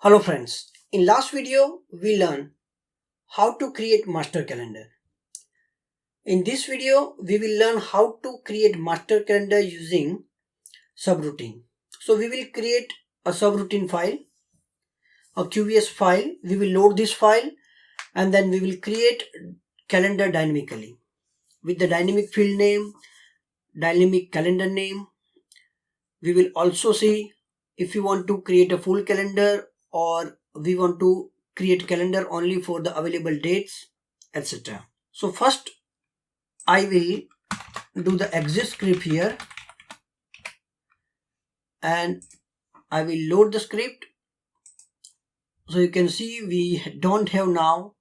Hello friends, in last video we learned how to create master calendar. In this video we will learn how to create master calendar using subroutine. So we will create a subroutine file, a QVS file. We will load this file and then we will create calendar dynamically with the dynamic field name, dynamic calendar name. We will also see if you want to create a full calendar or we want to create calendar only for the available dates, etc. So first I will do the exit script here and I will load the script. So you can see we don't have now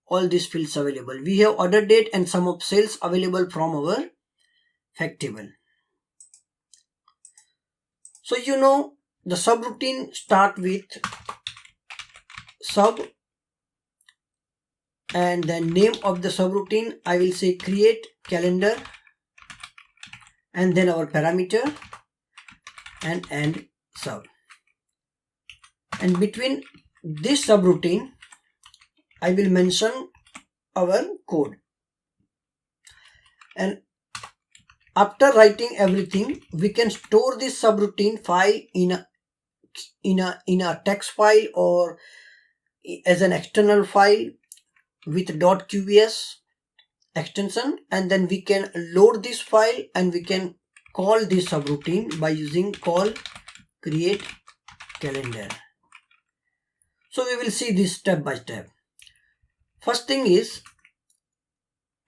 all these fields available. We have order date and sum of sales available from our fact table. So you know the subroutine start with sub and then name of the subroutine I will say create calendar and then our parameter and end sub, and between this subroutine I will mention our code, and after writing everything we can store this subroutine file in a text file or as an external file with .qvs extension, and then we can load this file and we can call this subroutine by using call create calendar. So we will see this step by step. First thing is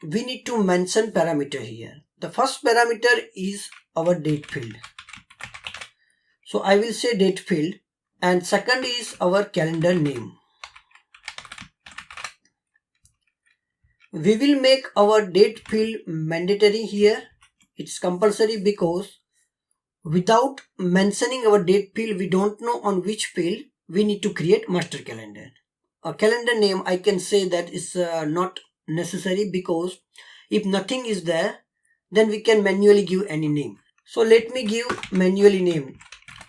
we need to mention parameter here. The first parameter is our date field. So I will say date field, and second is our calendar name. We will make our date field mandatory here. It's compulsory because without mentioning our date field, we don't know on which field we need to create master calendar. A calendar name I can say that is not necessary, because if nothing is there, then we can manually give any name. So let me give manually name.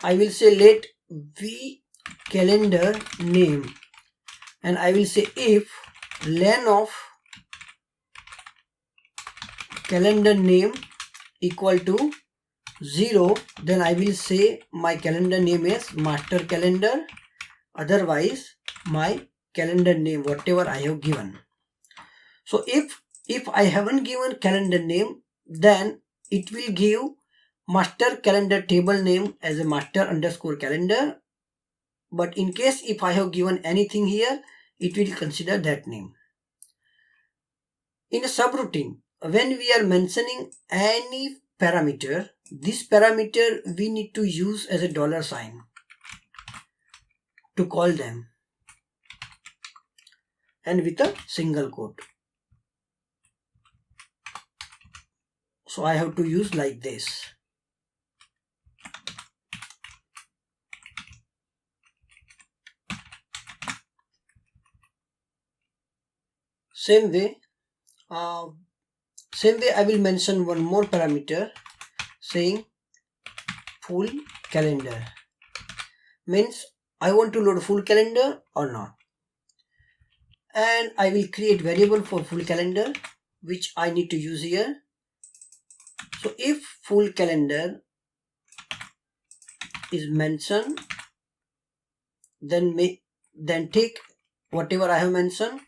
I will say let v calendar name, and I will say if len of calendar name equal to 0, then I will say my calendar name is master calendar, otherwise my calendar name whatever I have given. So if I haven't given calendar name, then it will give master calendar table name as a master underscore calendar, but in case if I have given anything here, it will consider that name. In a subroutine, when we are mentioning any parameter, this parameter we need to use as a dollar sign to call them, and with a single quote. So I have to use like this. Same way I will mention one more parameter saying full calendar, means I want to load full calendar or not, and I will create variable for full calendar which I need to use here. So if full calendar is mentioned, then take whatever I have mentioned,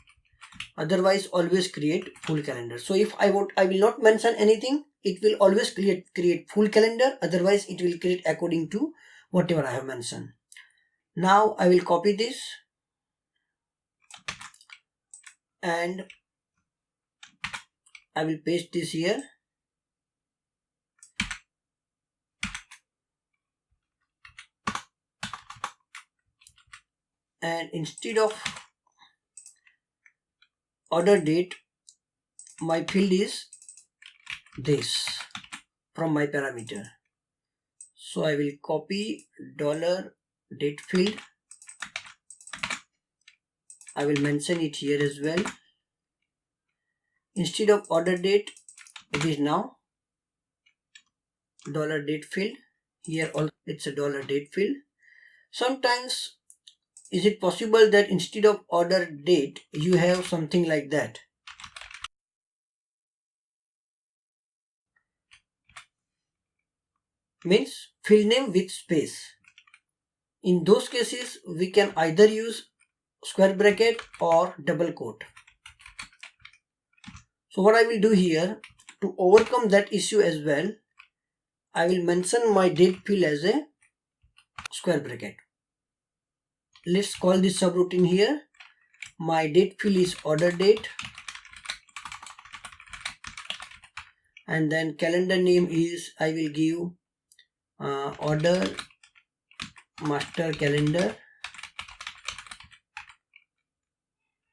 otherwise always create full calendar. So if I will not mention anything, it will always create full calendar, otherwise it will create according to whatever I have mentioned. Now I will copy this and I will paste this here. And instead of order date, my field is this from my parameter. So I will copy dollar date field. I will mention it here as well. Instead of order date, it is now dollar date field. Here also it's a dollar date field. Sometimes is it possible that instead of order date you have something like that? Means field name with space. In those cases we can either use square bracket or double quote. So what I will do here, to overcome that issue as well, I will mention my date field as a square bracket. Let's call this subroutine here. My date field is order date, and then calendar name is, I will give order master calendar,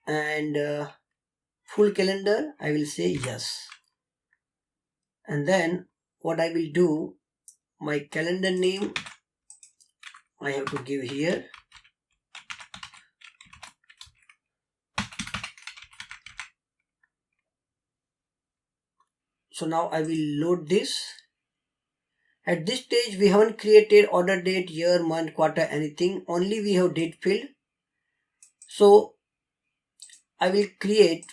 and full calendar I will say yes. And then what I will do, my calendar name I have to give here. So now I will load this. At this stage we haven't created order date, year, month, quarter, anything, only we have date field. So I will create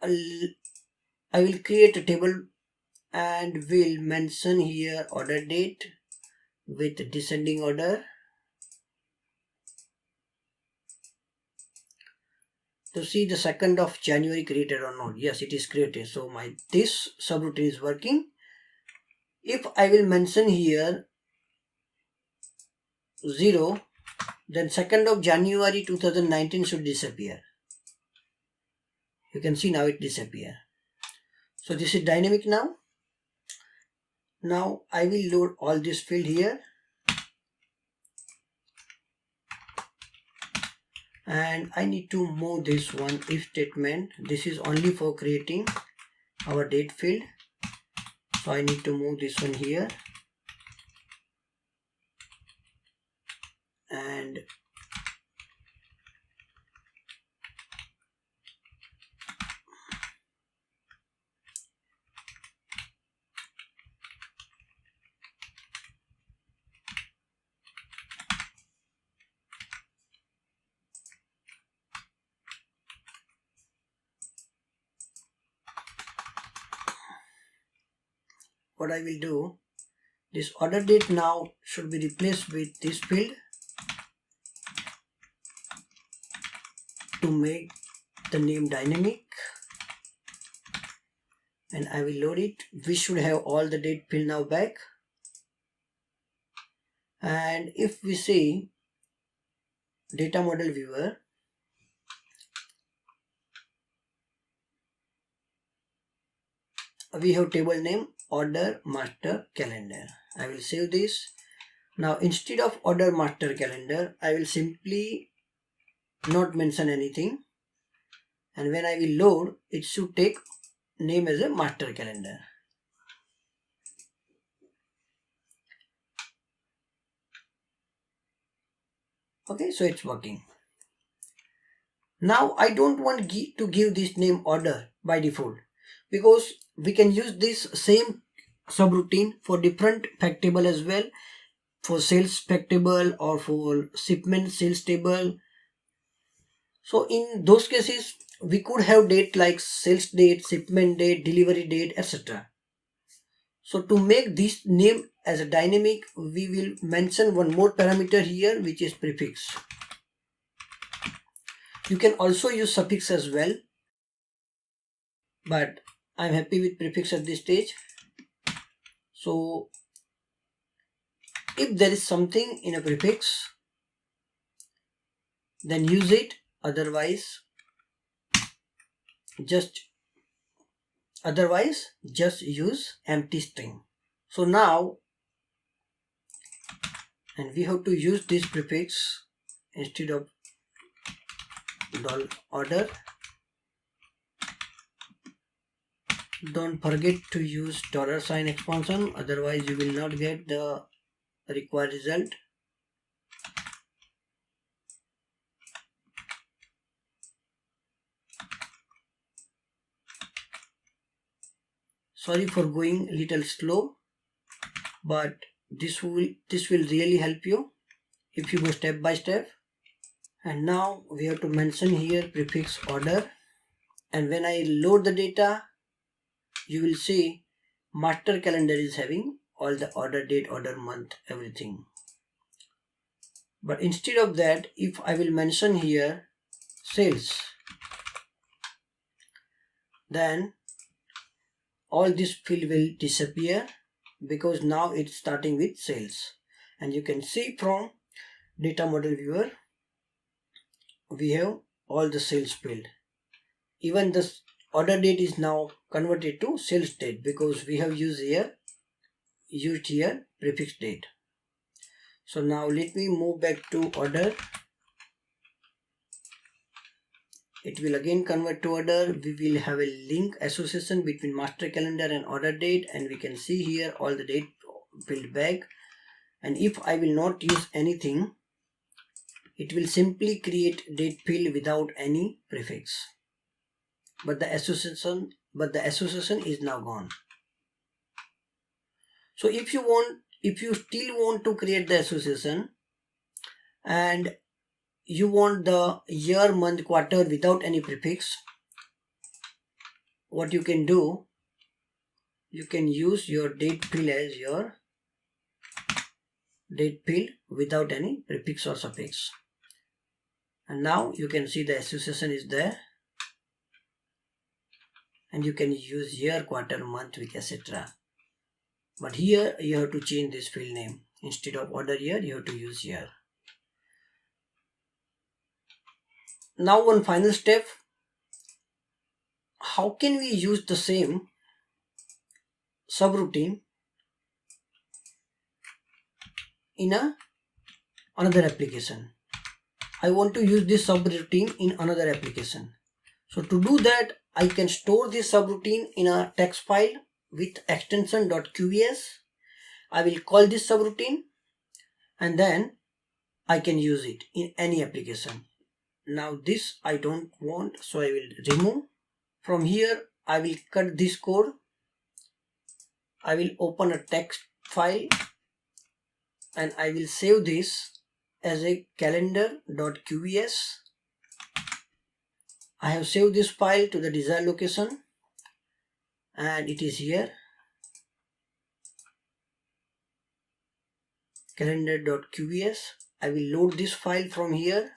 a table and will mention here order date with descending order. To see the 2nd of January created or not. Yes, it is created. So this subroutine is working. If I will mention here 0, then 2nd of January 2019 should disappear. You can see now it disappear. So this is dynamic now. Now I will load all this field here. And I need to move this one if statement. This is only for creating our date field. So I need to move this one here. And what I will do, this order date now should be replaced with this field to make the name dynamic, and I will load it. We should have all the date field now back. And if we see data model viewer, we have table name order master calendar. I will save this. Now instead of order master calendar, I will simply not mention anything, and when I will load, it should take name as a master calendar. Okay, so it's working. Now I don't want to give this name order by default, because we can use this same subroutine for different fact table as well, for sales fact table or for shipment sales table. So in those cases we could have date like sales date, shipment date, delivery date, etc. So to make this name as a dynamic, we will mention one more parameter here, which is prefix. You can also use suffix as well, but I'm happy with prefix at this stage. So if there is something in a prefix, then use it, otherwise just use empty string. So now, and we have to use this prefix instead of order. Don't forget to use $sign expansion, otherwise you will not get the required result. Sorry for going a little slow, but this will really help you if you go step by step. And now we have to mention here prefix order, and when I load the data, you will see master calendar is having all the order date, order month, everything. But instead of that, if I will mention here sales, then all this field will disappear because now it's starting with sales. And you can see from data model viewer, we have all the sales field. Even the order date is now converted to sales date because we have used here prefix date. So now let me move back to order. It will again convert to order. We will have a link association between master calendar and order date, and we can see here all the date filled back. And if I will not use anything, it will simply create date field without any prefix. But the association is now gone. So if you still want to create the association and you want the year, month, quarter without any prefix, what you can do, you can use your date field as your date field without any prefix or suffix. And now you can see the association is there, and you can use year, quarter, month, week, etc. But here you have to change this field name. Instead of order year, you have to use year. Now one final step. How can we use the same subroutine in another application? I want to use this subroutine in another application. So to do that, I can store this subroutine in a text file with extension .qs. I will call this subroutine and then I can use it in any application. Now this I don't want, so I will remove. From here I will cut this code. I will open a text file and I will save this as a calendar.qs. I have saved this file to the desired location and it is here, calendar.qs. I will load this file from here.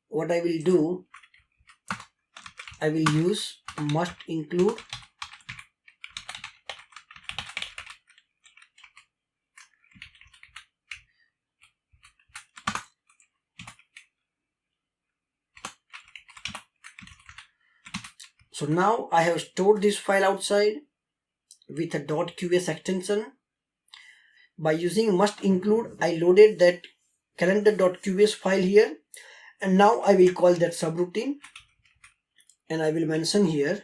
What I will do, I will use must include So now I have stored this file outside with a .qs extension. By using must include, I loaded that calendar.qs file here, and now I will call that subroutine and I will mention here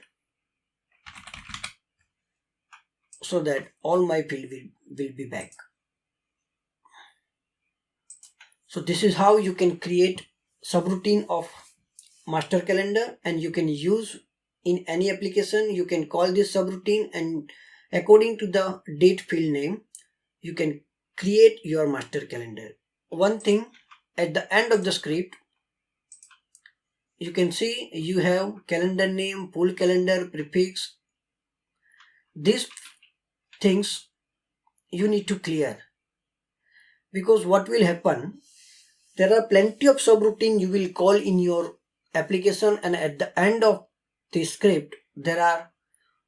so that all my field will be back. So this is how you can create subroutine of master calendar, and you can use in any application. You can call this subroutine, and according to the date field name, you can create your master calendar. One thing, at the end of the script, you can see you have calendar name, full calendar, prefix. These things you need to clear, because what will happen, there are plenty of subroutine you will call in your application, and at the end of the script there are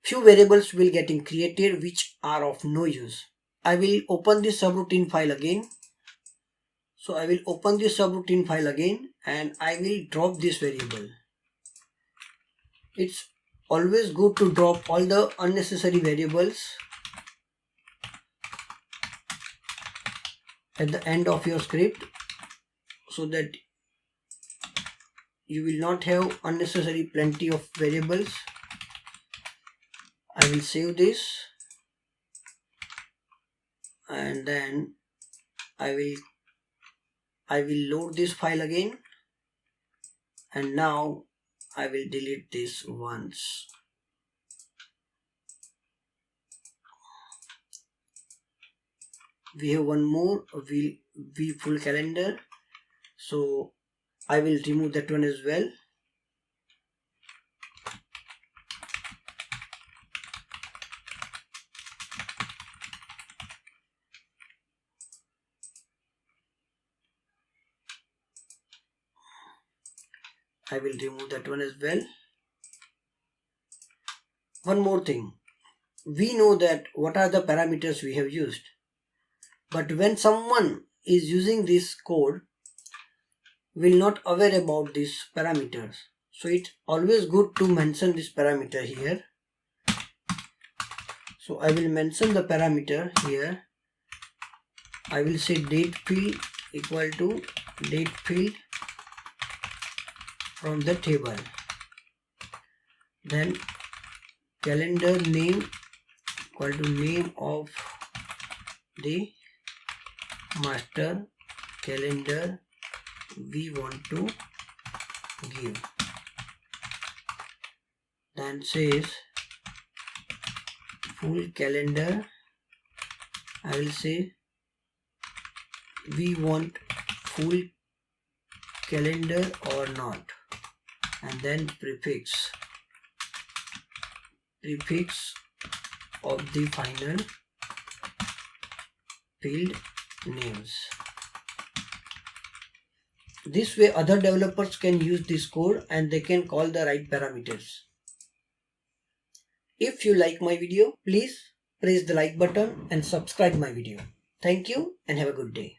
few variables will getting created which are of no use. I will open this subroutine file again. So I will open this subroutine file again and I will drop this variable. It's always good to drop all the unnecessary variables at the end of your script so that you will not have unnecessary plenty of variables. I will save this and then I will load this file again, and now I will delete this once. We have one more, we full calendar. So I will remove that one as well. I will remove that one as well. One more thing. We know that what are the parameters we have used. But when someone is using this code, will not aware about these parameters. So it's always good to mention this parameter here. So I will mention the parameter here. I will say date field equal to date field from the table. Then calendar name equal to name of the master calendar we want to give. Then says full calendar. I will say we want full calendar or not, and then prefix of the final field names. This way other developers can use this code and they can call the right parameters. If you like my video, please press the like button and subscribe my video. Thank you and have a good day.